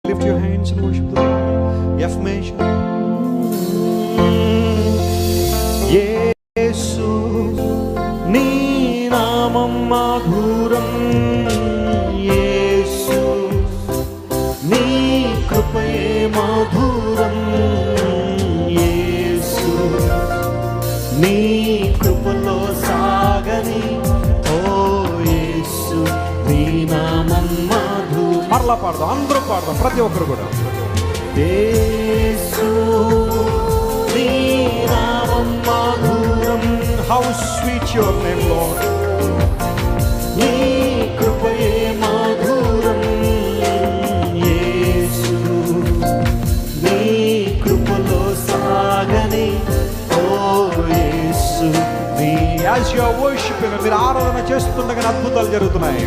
Lift your hands and worship the Lord. F major. యేసు నీ నామం మధురం, యేసు నీ కృపయే మధురం, యేసు నీ కృపలో సాగని ఓ యేసు నీ నామం మధురం. మరలా పాడదాం, అందరూ పాడదాం, ప్రతి ఒక్కరు కూడా. యేసు నీ నామం మధురం, how sweet your name Lord. నీ కృపయే మధురం, యేసు నీ కృపలో సాగని ఓ యేసు నీ. As you are worshiping, మీరు ఆరాధన చేస్తుండగా అద్భుతాలు జరుగుతున్నాయి.